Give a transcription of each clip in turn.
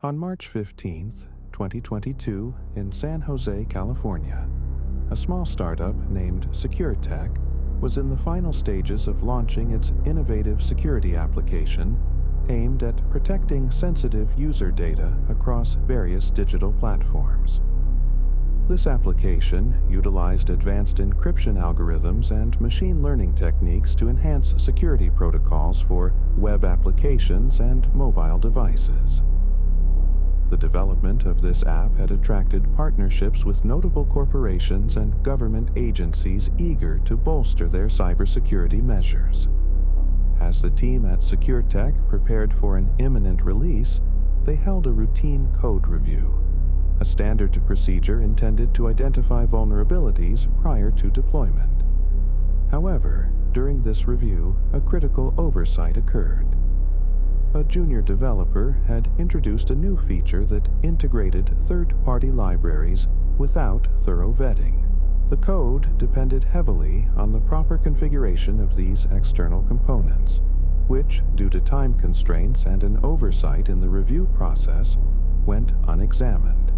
On March 15, 2022, in San Jose, California, a small startup named SecureTech was in the final stages of launching its innovative security application aimed at protecting sensitive user data across various digital platforms. This application utilized advanced encryption algorithms and machine learning techniques to enhance security protocols for web applications and mobile devices. The development of this app had attracted partnerships with notable corporations and government agencies eager to bolster their cybersecurity measures. As the team at SecureTech prepared for an imminent release, they held a routine code review, a standard procedure intended to identify vulnerabilities prior to deployment. However, during this review, a critical oversight occurred. A junior developer had introduced a new feature that integrated third-party libraries without thorough vetting. The code depended heavily on the proper configuration of these external components, which, due to time constraints and an oversight in the review process, went unexamined.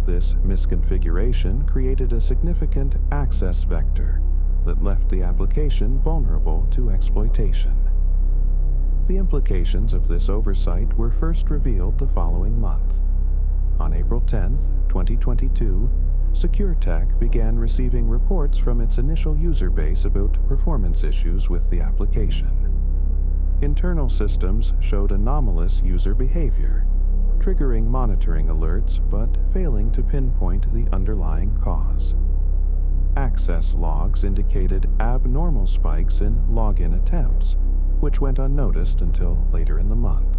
This misconfiguration created a significant access vector that left the application vulnerable to exploitation. The implications of this oversight were first revealed the following month. On April 10, 2022, SecureTech began receiving reports from its initial user base about performance issues with the application. Internal systems showed anomalous user behavior, triggering monitoring alerts but failing to pinpoint the underlying cause. Access logs indicated abnormal spikes in login attempts, which went unnoticed until later in the month.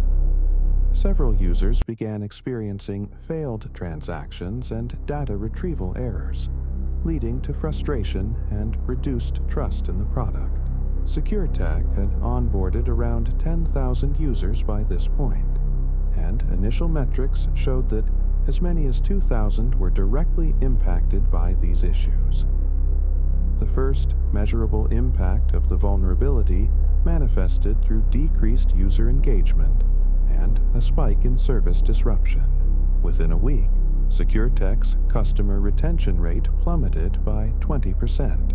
Several users began experiencing failed transactions and data retrieval errors, leading to frustration and reduced trust in the product. SecureTech had onboarded around 10,000 users by this point, and initial metrics showed that as many as 2,000 were directly impacted by these issues. The first measurable impact of the vulnerability manifested through decreased user engagement and a spike in service disruption. Within a week, SecureTech's customer retention rate plummeted by 20%.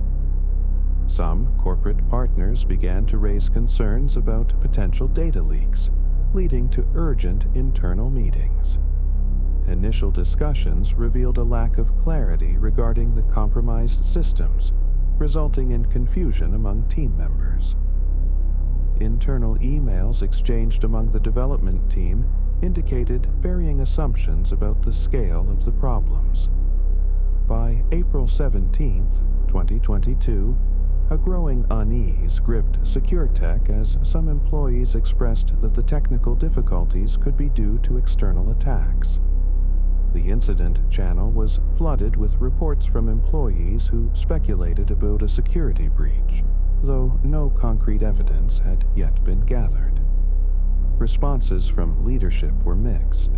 Some corporate partners began to raise concerns about potential data leaks, leading to urgent internal meetings. Initial discussions revealed a lack of clarity regarding the compromised systems, resulting in confusion among team members. Internal emails exchanged among the development team indicated varying assumptions about the scale of the problems. By April 17, 2022, a growing unease gripped SecureTech as some employees expressed that the technical difficulties could be due to external attacks. The incident channel was flooded with reports from employees who speculated about a security breach, though no concrete evidence had yet been gathered. Responses from leadership were mixed.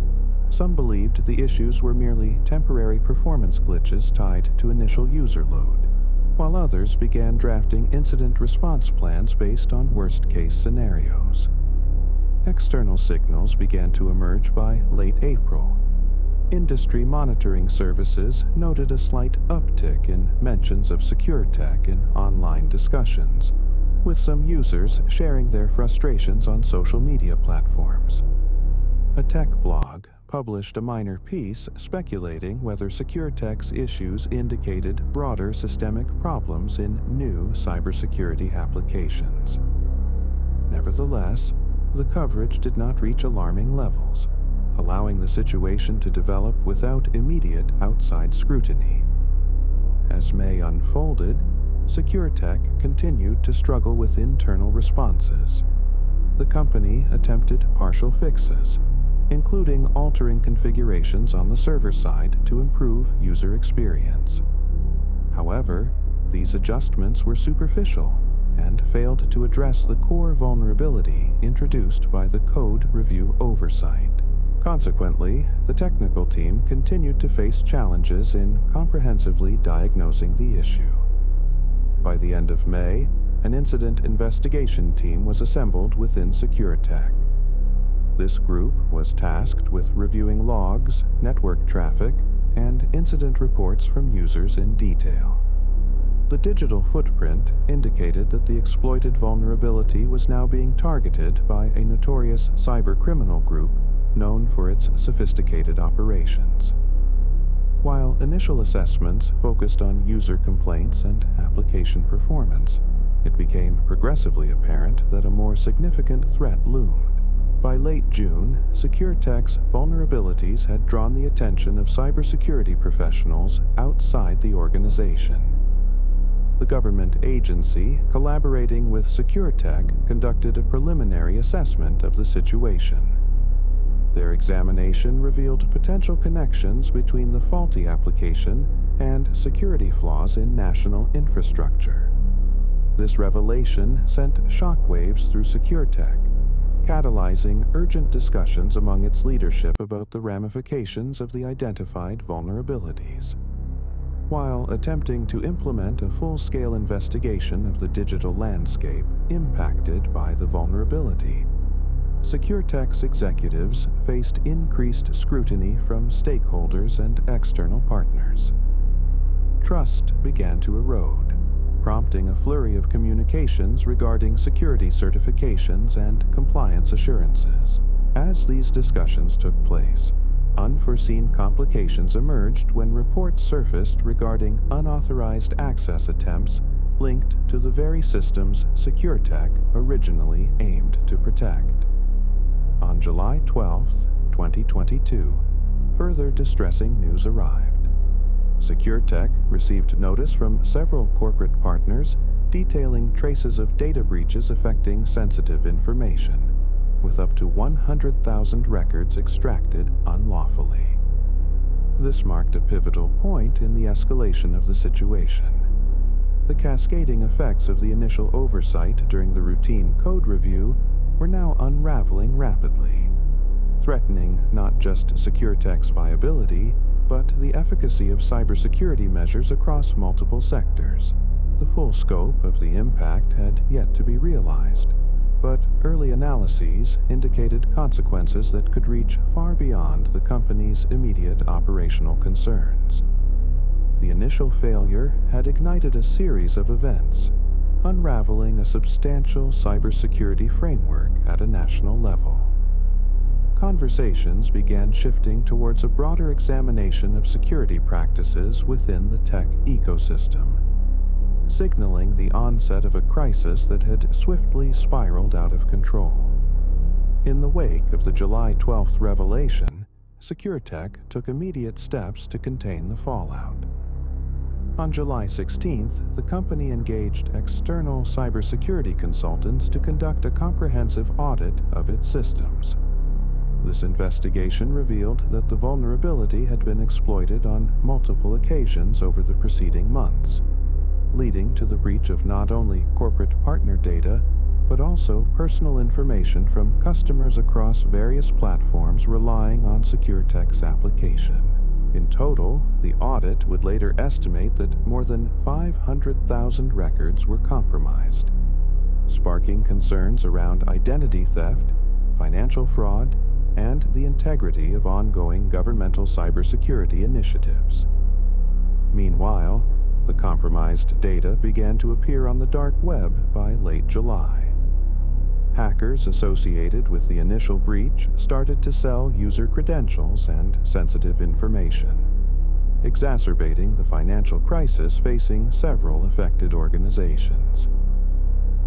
Some believed the issues were merely temporary performance glitches tied to initial user load, while others began drafting incident response plans based on worst-case scenarios. External signals began to emerge by late April. Industry monitoring services noted a slight uptick in mentions of SecureTech in online discussions, with some users sharing their frustrations on social media platforms. A tech blog published a minor piece speculating whether SecureTech's issues indicated broader systemic problems in new cybersecurity applications. Nevertheless, the coverage did not reach alarming levels, allowing the situation to develop without immediate outside scrutiny. As May unfolded, SecureTech continued to struggle with internal responses. The company attempted partial fixes, including altering configurations on the server side to improve user experience. However, these adjustments were superficial and failed to address the core vulnerability introduced by the code review oversight. Consequently, the technical team continued to face challenges in comprehensively diagnosing the issue. By the end of May, an incident investigation team was assembled within SecureTech. This group was tasked with reviewing logs, network traffic, and incident reports from users in detail. The digital footprint indicated that the exploited vulnerability was now being targeted by a notorious cybercriminal group known for its sophisticated operations. While initial assessments focused on user complaints and application performance, it became progressively apparent that a more significant threat loomed. By late June, SecureTech's vulnerabilities had drawn the attention of cybersecurity professionals outside the organization. The government agency, collaborating with SecureTech, conducted a preliminary assessment of the situation. Their examination revealed potential connections between the faulty application and security flaws in national infrastructure. This revelation sent shockwaves through SecureTech, catalyzing urgent discussions among its leadership about the ramifications of the identified vulnerabilities. While attempting to implement a full-scale investigation of the digital landscape impacted by the vulnerability, SecureTech's executives faced increased scrutiny from stakeholders and external partners. Trust began to erode, prompting a flurry of communications regarding security certifications and compliance assurances. As these discussions took place, unforeseen complications emerged when reports surfaced regarding unauthorized access attempts linked to the very systems SecureTech originally aimed to protect. On July 12, 2022, further distressing news arrived. SecureTech received notice from several corporate partners detailing traces of data breaches affecting sensitive information, with up to 100,000 records extracted unlawfully. This marked a pivotal point in the escalation of the situation. The cascading effects of the initial oversight during the routine code review were now unraveling rapidly, threatening not just SecureTech's viability, but the efficacy of cybersecurity measures across multiple sectors. The full scope of the impact had yet to be realized, but early analyses indicated consequences that could reach far beyond the company's immediate operational concerns. The initial failure had ignited a series of events, unraveling a substantial cybersecurity framework at a national level. Conversations began shifting towards a broader examination of security practices within the tech ecosystem, signaling the onset of a crisis that had swiftly spiraled out of control. In the wake of the July 12th revelation, SecureTech took immediate steps to contain the fallout. On July 16th, the company engaged external cybersecurity consultants to conduct a comprehensive audit of its systems. This investigation revealed that the vulnerability had been exploited on multiple occasions over the preceding months, leading to the breach of not only corporate partner data, but also personal information from customers across various platforms relying on SecureTech's application. In total, the audit would later estimate that more than 500,000 records were compromised, sparking concerns around identity theft, financial fraud, and the integrity of ongoing governmental cybersecurity initiatives. Meanwhile, the compromised data began to appear on the dark web by late July. Hackers associated with the initial breach started to sell user credentials and sensitive information, exacerbating the financial crisis facing several affected organizations.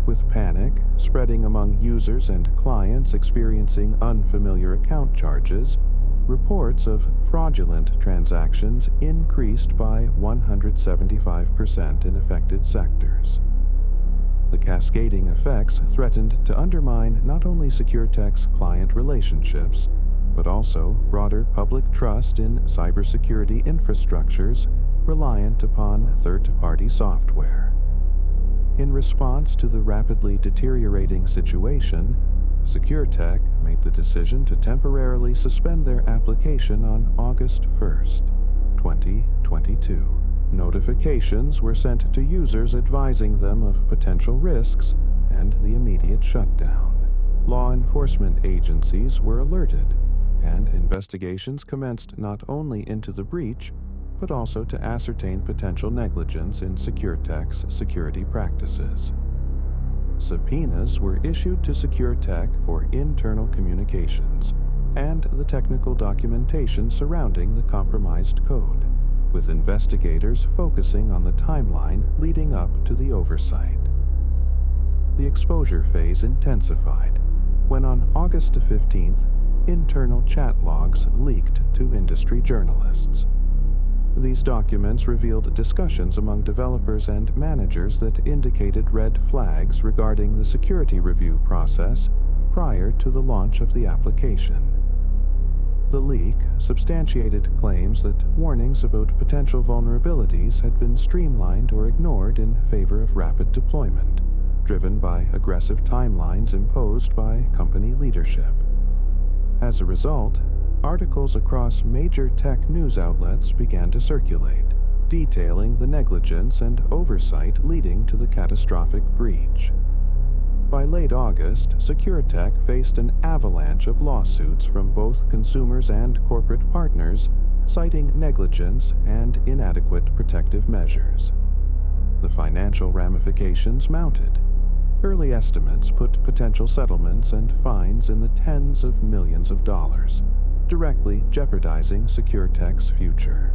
With panic spreading among users and clients experiencing unfamiliar account charges, reports of fraudulent transactions increased by 175% in affected sectors. The cascading effects threatened to undermine not only SecureTech's client relationships, but also broader public trust in cybersecurity infrastructures reliant upon third-party software. In response to the rapidly deteriorating situation, SecureTech made the decision to temporarily suspend their application on August 1st, 2022. Notifications were sent to users advising them of potential risks and the immediate shutdown. law enforcement agencies were alerted, and investigations commenced not only into the breach, but also to ascertain potential negligence in SecureTech's security practices. Subpoenas were issued to SecureTech for internal communications and the technical documentation surrounding the compromised code, with investigators focusing on the timeline leading up to the oversight. The exposure phase intensified when on August 15th, internal chat logs leaked to industry journalists. These documents revealed discussions among developers and managers that indicated red flags regarding the security review process prior to the launch of the application. The leak substantiated claims that warnings about potential vulnerabilities had been streamlined or ignored in favor of rapid deployment, driven by aggressive timelines imposed by company leadership. As a result, articles across major tech news outlets began to circulate, detailing the negligence and oversight leading to the catastrophic breach. By late August, SecureTech faced an avalanche of lawsuits from both consumers and corporate partners, citing negligence and inadequate protective measures. The financial ramifications mounted. Early estimates put potential settlements and fines in the tens of millions of dollars, directly jeopardizing SecureTech's future.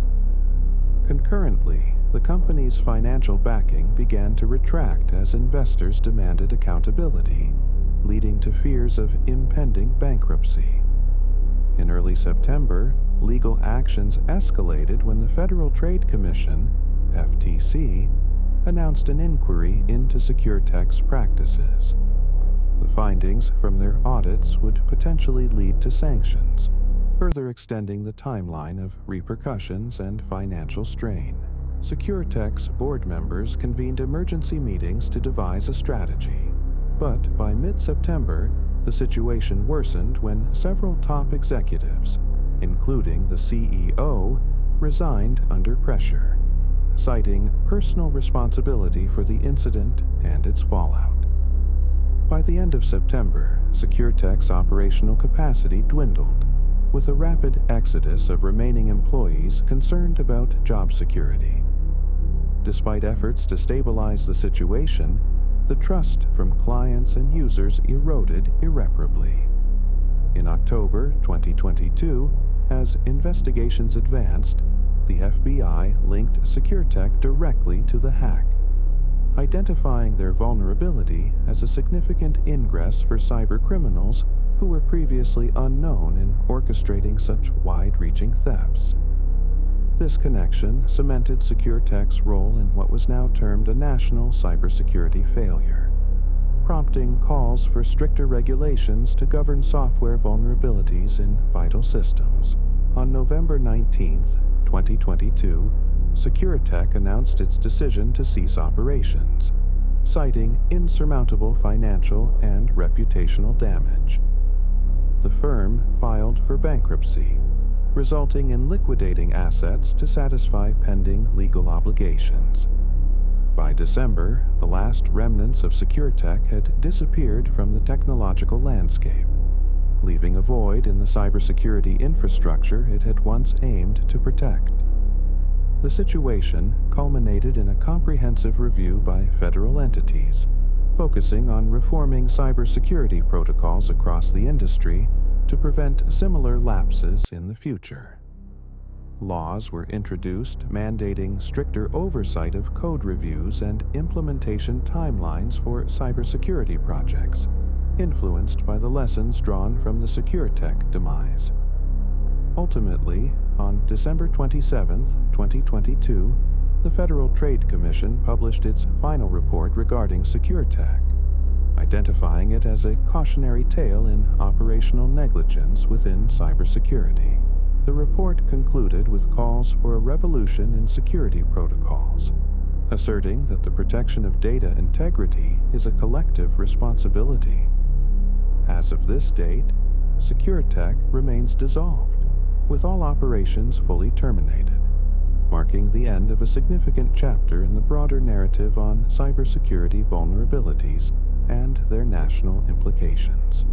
Concurrently, the company's financial backing began to retract as investors demanded accountability, leading to fears of impending bankruptcy. In early September, legal actions escalated when the Federal Trade Commission, FTC, announced an inquiry into SecureTech's practices. The findings from their audits would potentially lead to sanctions, further extending the timeline of repercussions and financial strain. SecureTech's board members convened emergency meetings to devise a strategy. But by mid-September, the situation worsened when several top executives, including the CEO, resigned under pressure, citing personal responsibility for the incident and its fallout. By the end of September, SecureTech's operational capacity dwindled, with a rapid exodus of remaining employees concerned about job security. Despite efforts to stabilize the situation, the trust from clients and users eroded irreparably. In October 2022, as investigations advanced, the FBI linked SecureTech directly to the hack, identifying their vulnerability as a significant ingress for cybercriminals who were previously unknown in orchestrating such wide-reaching thefts. This connection cemented SecureTech's role in what was now termed a national cybersecurity failure, prompting calls for stricter regulations to govern software vulnerabilities in vital systems. On November 19, 2022, SecureTech announced its decision to cease operations, citing insurmountable financial and reputational damage. The firm filed for bankruptcy, resulting in liquidating assets to satisfy pending legal obligations. By December, the last remnants of SecureTech had disappeared from the technological landscape, leaving a void in the cybersecurity infrastructure it had once aimed to protect. The situation culminated in a comprehensive review by federal entities, focusing on reforming cybersecurity protocols across the industry to prevent similar lapses in the future. Laws were introduced mandating stricter oversight of code reviews and implementation timelines for cybersecurity projects, influenced by the lessons drawn from the SecureTech demise. Ultimately, on December 27, 2022, the Federal Trade Commission published its final report regarding SecureTech, identifying it as a cautionary tale in operational negligence within cybersecurity. The report concluded with calls for a revolution in security protocols, asserting that the protection of data integrity is a collective responsibility. As of this date, SecureTech remains dissolved, with all operations fully terminated, marking the end of a significant chapter in the broader narrative on cybersecurity vulnerabilities and their national implications.